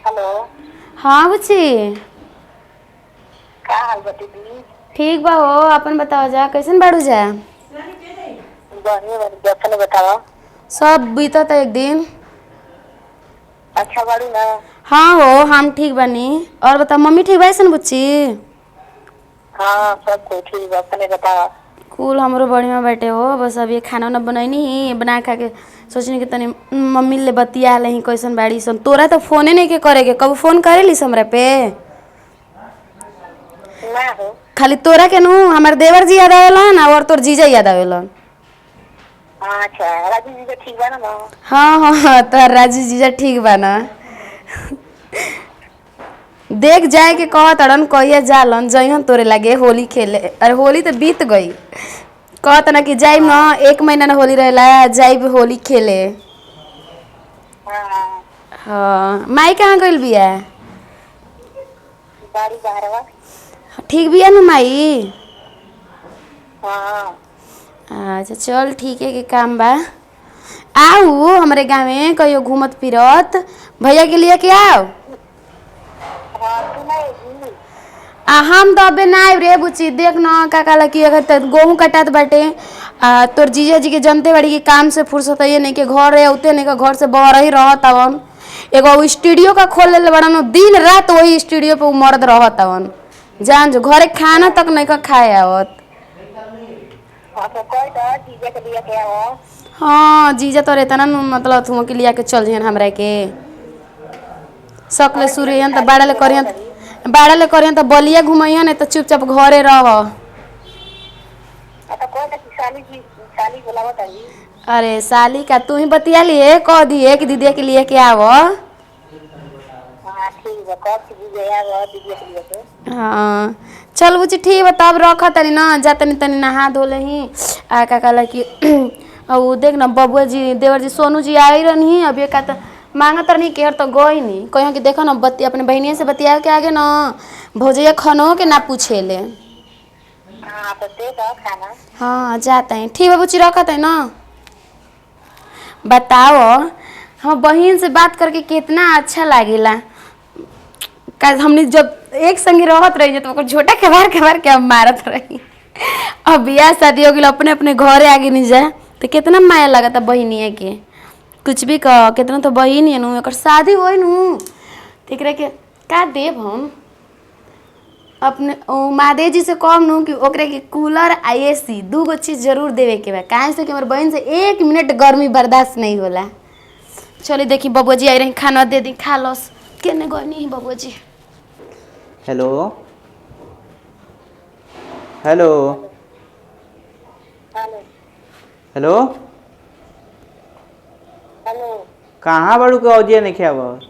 Hello. हाँ बुच्ची। का हाल बा दीदी? ठीक बा हो, अपन बताओ जा कैसन बाड़ू जा? बढ़िया बढ़िया, अपने बताओ। सब बीतत एक दिन। अच्छा बाड़ू ना? हाँ हो, हम ठीक बानी। और बताओ मम्मी ठीक बा सन बुच्ची? हाँ सब कोई ठीक बा, अपने बताओ। कुल हमरो बढ़िया बैठे हो, बस अभी खाना वाना बनैनी ही बना खा के सोचनी कि तनी मम्मी ले बतिया लही कैसन बाड़ी सन। तोरा तो फोने नहीं के करे के, कब फोन करेली हमरा पे? ना हो। खाली तोरा के नु हमार देवर जी याद आवेलन और तोर जीजा याद आवेलन। अच्छा राजू जी का ठीक बा ना? हाँ हाँ हाँ, तोहर राजू जीजा ठीक बा ना? देख जाए के कह तड़न कहिया जालन जइहन तोरे लागे होली खेले। अरे होली तो बीत गई, कहत ना कि जाइब ना, हाँ 1 महीना ना होली रहेला, जाइब होली खेले। हाँ। हाँ, माई कहाँ गइल बिया? बाड़ी बाहरवा। ठीक बिया ना माई? हाँ अच्छा चल ठीक है, के काम बा। आओ हमारे गाँव में कहियो घूमत फिरत, भैया के लिए के आओ। हाँ तू ना आएगी? हम तो अबे ना आइब रे बुच्ची, देख न का कहला कि अगर गेहूँ कटात बाटे। तोर जीजा जी के जनते बाड़ी के काम से फुर्सत है नहीं के घर है उते नहीं के घर से बाहर ही रहत हवन। एगो स्टूडियो का खोल ले बड़न, दिन रात वही स्टूडियो पे मर्द रहत हवन। जान जो घरे खाना तक नहीं का खाए आवत। हाँ तो कोई तो जीजा के लिए क्या हो? हाँ जीजा तो रहता ना मतलब तुम के लिया के चल जियन हमरा के सकले कोई तो लगी सूर्यन तो शादी की बोलावत रही। बाड़ा ले करियन तो बलिया घुमैया नहीं तो चुपचाप घरे रह। तो कोई तो साली जी साली बोलावत रही। अरे साली का तू ही बतिया लिए कह दिए कि दीदी के लिए क्या आवो। हाँ ठीक है, कब की जीजा यार दीदी के लिए के। हाँ चल बुची ठीक बा, तब रख तनी ना, जा तनी तनी नहा धो लही। आ का कहला कि वो देख ना बबुआ जी देवर जी सोनू जी आई रहनी अभी का तो मांगत रहनी केहर तो गई नहीं कहीं कि देखो ना बत्ती अपने बहनिया से बतिया के आगे ना भौजैया खनो के ना पूछे ले। हाँ तो दे दो खाना। हाँ जाते हैं, ठीक है बुची रखत है ना। बताओ हम बहन से बात करके कितना अच्छा लागेला। हमने जब एक संगे रहत रही तो झोटा खबार के हम मारत रही। अब बियाह शादी हो गई अपने अपने घरे आगे नहीं जाए तो कितना माया लगा था बहनिया के। कुछ भी कह कितना तो बहन है नू, एक शादी हो नू ठीक रहे के का देव हम अपने मादे जी से कम नू कि ओकरे के कूलर आ एसी 2 गो चीज़ जरूर देवे के बा, काहे से कि हमारे बहन से 1 मिनट गर्मी बर्दाश्त नहीं होला। चलिए देखी बबुआ जी आई रही, खाना दे दी खा लस केने गई नहीं बबुआ जी। Hello hello hello hello hello hello. कहाँ बड़ू के औजिया नहीं खेब?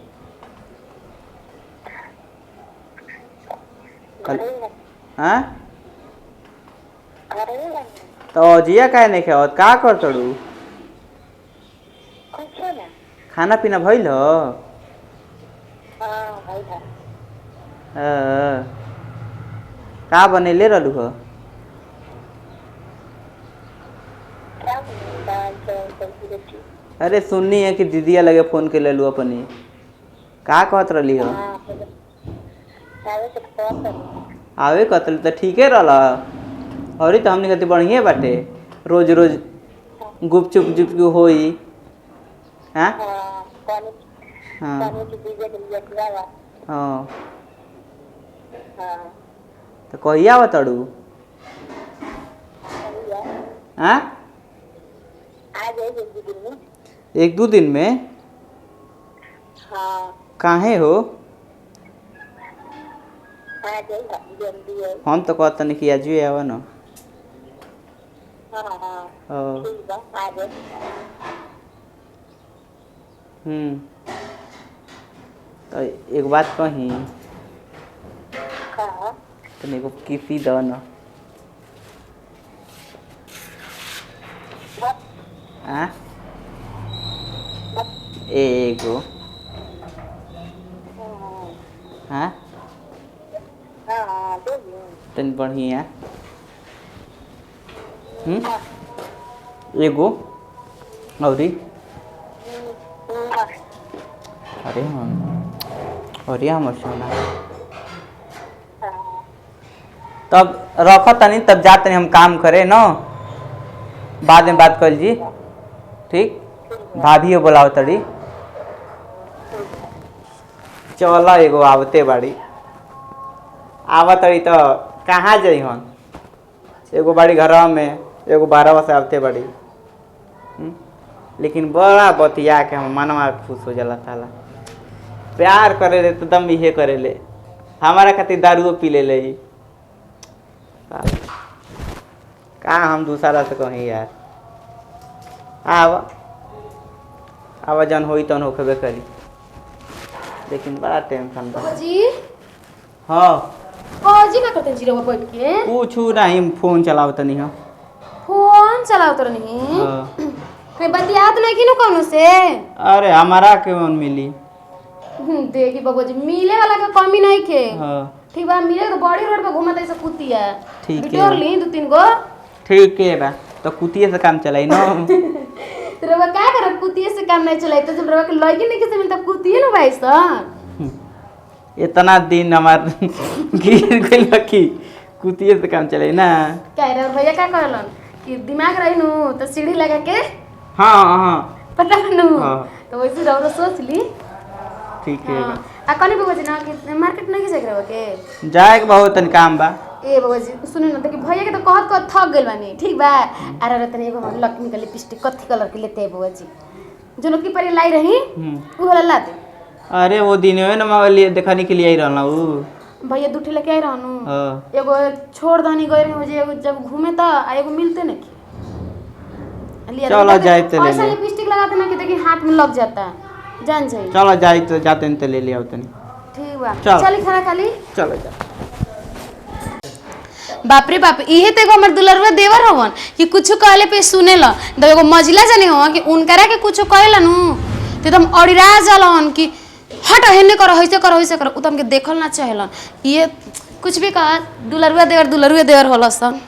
घरे में हाँ घरे में तो औजिया काहे नहीं खेबत? का कर तड़ू? कुछ ना। खाना पीना भइल ह? हाँ भाई था। का बनैले रहलू ह? क्या बनी? दाल चावल सब्जी रोटी। अरे सुननी है कि दीदिया लगे फोन के लेलू अपनी, का कहत रहली ह? हाँ तो सारे से फोन कर। आवे कतल तो ठीके रहला। और तो हमने कहती बढ़िया बाटे, रोज रोज गुपचुप चुप होई। हाँ हाँ पानी हाँ पानी की दीजिए के लिए किया हुआ। हाँ हाँ तो कहिया आवतड़ू? सही है। हाँ आ जाइए 1 दिन में। 1-2 दिन में? हाँ काहे हो? आ जाइए जल्दी है। हम तो कहता नहीं कि आज ही आवा ना। हाँ हाँ हाँ। ठीक है आ जाइए। तो एक बात कही, हाँ तनी एगो किसी दो ना। बस हाँ बस। एगो। हाँ हाँ हाँ दे दूँ। तनी बढ़िया हाँ एगो औरी। हाँ अरे हाँ और ये हमर सोना तब रखो तनी तब जा तनी हम काम करे न बाद में बात कर जी ठीक भाभी बोलाओ तड़ी चल एगो आवते बाड़ी आवत तड़ी तो कहाँ जाइ हन एगो बाड़ी घर में एगो 12 बजे आवते बाड़ी लेकिन बड़ा बतिया के हम मनवा खुश हो जाला साला प्यार करे ले तो दम इहे करे ले हमारा खातिर दारूओ पी ले ही का हम दूसरा से कहीं यार आवा जन होई तन होखबे करी लेकिन बड़ा टेंशन बा जी हाँ जी का करते जी रवा बैठ के कुछ नहीं फोन चलावत नहीं हो फोन चलाओ तो नहीं हाँ। कहीं बतियात नहीं कि न कोनो से अरे हमारा के मन मिली देखी बाबू जी मिले वाला का कमी नहीं के हाँ ठीक बा मिले तो बड़ी रोड पे घूमत ऐसे कुतिया ठीक है। बिटोर ली 2-3 गो ठीक है बा तो कुतिये से काम चलाई ना तो रवा क्या करब कुतिये से काम नहीं चलाई तो जब रवा के लड़की नहीं के मिलता कुतिये न भाई सन इतना दिन हमार गिर गइल कि कुतिये से काम चलाई ना कह रहे भैया क्या कहलन कि दिमाग रही नु तो सीढ़ी लगा के हाँ हाँ पता नु हाँ। तो वैसे रवा सोच ली ठीक है बा आ कनी बाबू जी ना कि मार्केट नहीं जाके रवा के जाए के बहुत तनी काम बा ए बाबू जी सुने न देखी भैया के तो कहत थक गेल बानी ठीक बा अरे रे तनी एगो हम लक्ष्मी के लिपस्टिक कथी कलर के लेते हैं बाबू जी जो लोग की परी लाई रही वो वाला ला दे अरे वो दिन में ना लिए देखने के लिए आई रहना वो भैया दूठे लेके आई रहनु हाँ। एगो छोड़ दानी गई रही मुझे एगो जब घूमे त आ एगो मिलते नहीं चलो जाए तो ले ऐसा ले लिपस्टिक लगाते ना कि देखी हाथ में लग जाता है जान जाई चलो जाए तो जाते हैं तो ले लिया तनी ठीक बा चल। चली खाना खाली चलो जा बाप रे बाप इहे तो एगो हमर दुलरवा देवर हवन कि कुछ कहले पे सुनेला तो एगो मजिला जाने हो कि उनकरा के कुछ कहला नु तो एकदम अड़िरा जालन कि हट हेने करो ऐसे करो उ त हमके देखल ना चाहेलन ये कुछ भी कहा दुलरवा देवर होला सन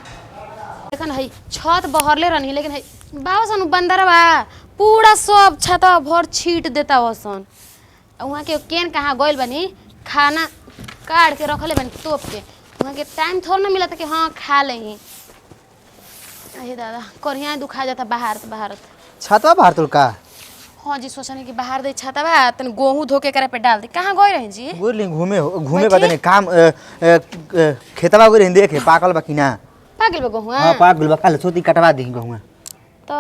देखन है छत बहरले रहनी लेकिन है बाबा सन बंदरवा पूरा सब छत भर छीट देता वसन वहाँ के केन कहाँ गइल बनी खाना काट के रखले बनी तोप के वहाँ के टाइम थोड़ा ना मिला था कि हाँ खा लें अरे दादा करिया दुखा जाता बाहर छतवा बाहर तुल का हाँ जी सोचने कि बाहर दे छाता बा तन गेहूं धो के करे पे डाल दे कहाँ गए रहे जी गुरली घूमे बदने काम खेतवा गुरली देखे पाकल बा कि ना पागल बा गेहूं हां पाक गुलबा काल सोती कटवा दी गहुआ तो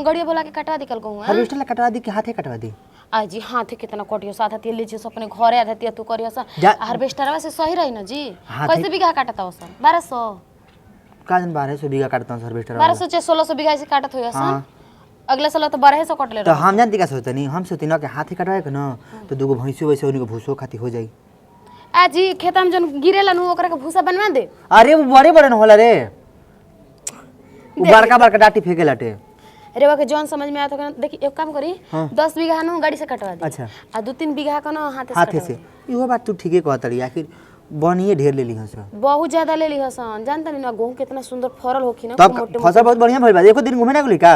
गड़िया बोला के कटवा दी कल गेहूं हार्वेस्टर ला कटवा दी कि हाथे कटवा दी आ जी हाथे कितना कटियो साथ हाथे ले जो अपने घरे आधा तिया तू करियो सा हार्वेस्टरवा से सही रही ना जी कैसे बीघा काटता हो सन 1200 काजन 1200 बीघा काटता हार्वेस्टर 1200 से 1600 बीघा से काटत होय सन अगला साल तो 1200 कट ले तो हम जानती का सोचतनी हम सोचती ना कि हाथे कटवाए के ना तो दूगो भैंसो वैसे उनको भूसो खाती हो जाई आ जी खेत में जन गिरेला नु ओकरा के भूसा बनवा दे अरे वो बड़े न होला रे वो बड़का डाटी फेंके लाटे रेवा के जौन समझ में आता है देखी एक काम करी हाँ। 10 बीघा नु गाड़ी से कटवा दी अच्छा। आ 2-3 बीघा का ना हाथे से इहो बात तू ठीके कहत रही आखिर बनिए ढेर ले ली हस बहुत ज्यादा ले ली हसन जानता नहीं ना गेहूं कितना सुंदर फरल होखी ना तब फसल बहुत बढ़िया भइल बा एको दिन घूमे ना गेली का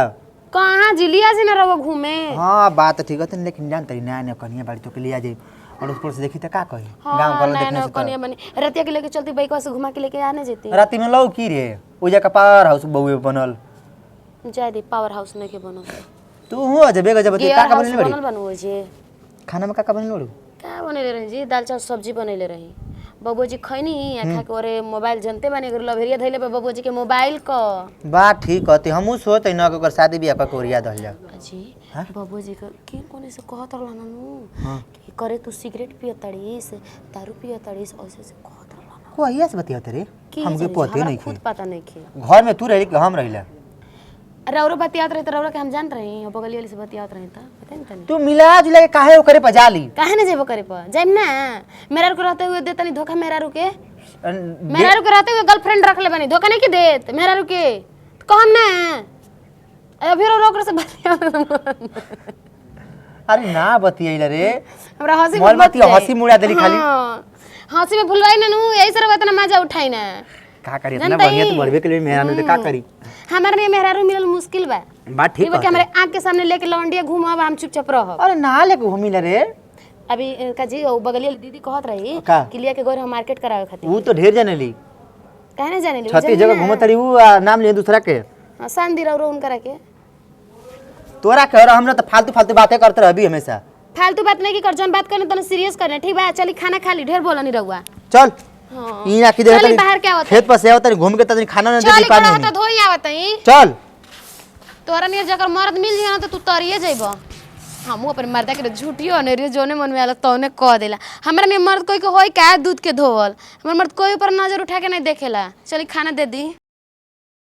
कहां जिलिया से ना रहो घूमे हां बात ठीक है लेकिन जानत रही नया कन्या बाड़ी तो के लिया जाई और उस पर से देखी त का कही गांव वाला देखने से कनिया बनी रतिया के लेके चलती बाइक से घुमा के लेके आने जेती राती में लौ की रे ओजा का पावर हाउस बउए बनल जाय दे पावर हाउस नहीं के बनल तू हो जबे गजब का का बनले बनल बनो जे खाना में का बनले बड़ू का बनले रही जी दाल चावल सब्जी बनले रही बबूजी खैनी खा के ओरे मोबाइल जनते बानी कर लभेरिया धइले पे बबूजी के मोबाइल क बात ठीक कहते हमहू सोत न ओकर शादी बियाह का कोरिया दल जा जी बबूजी के कोने से कहत रहला नु कि करे तू सिगरेट पियतड़ीस दारू पियतड़ीस ऐसे से कहत रहला को हिया से बतियात रे हमके पते नहीं खुद पता नहीं खे घर में तू रही कि हम रहिला रौरो बतियात रहे त रौरो के हम जान रही बगल वाली से बतियात रहे त पता नहीं तनी तू मिला जुला के काहे ओकरे पजाली काहे न जेबो करे पर जाइम ना मेरा को रहते हुए देतनी धोखा मेरा रुके मेरा रुके रहते हुए गर्लफ्रेंड रख ले बनी धोखा नहीं के देत मेरा रुके तो कहम ना अभी रोक से बतिया अरे ना बतियैला रे हमरा हंसी मोल मत हंसी मुड़ा देली खाली हंसी में भुलवाई ना नु यही से इतना मजा उठाई ना का करी इतना बढ़िया तू बढ़वे के लिए मेहरा ने का करी हमारे लिए मेहरारू मिलल मुश्किल बा बात ठीक है कि हमारे आंख के सामने लेके लौंडिया घूमब हम चुपचाप रहब अरे ना लेके घूमिला रे अभी का जी वो बगलिया दीदी कहत रही का? कि लिया के गोर हम मार्केट करावे खातिर ऊ तो ढेर जाने ली कहने जाने ली छत्तीस जगह घूमत रही ऊ नाम लिए दूसरा के शांति रहो उनका रखे तोरा कह रहा हमरा तो फालतू फालतू बातें करते रह अभी हमेशा फालतू बात नहीं की कर जन बात करने तने सीरियस करने ठीक बा चली खाना खा ली ढेर बोला नहीं रहुआ चल हाँ ई आखी दे चली बाहर क्या होता खेत पर से आवत घूम के तनी खाना ना दे चली दी पानी खड़ा होता धोई आवत ही चल तोरा नियर जकर मर्द मिल जाए ना तो तू तरिए जइबो हमहू अपन मर्दा के झूठियो ने जोने मन में आला तौने कह देला हमरा में मर्द कोई के होई का दूध के धोवल हमर मर्द कोई ऊपर नजर उठा के नहीं देखेला चली खाना दे दी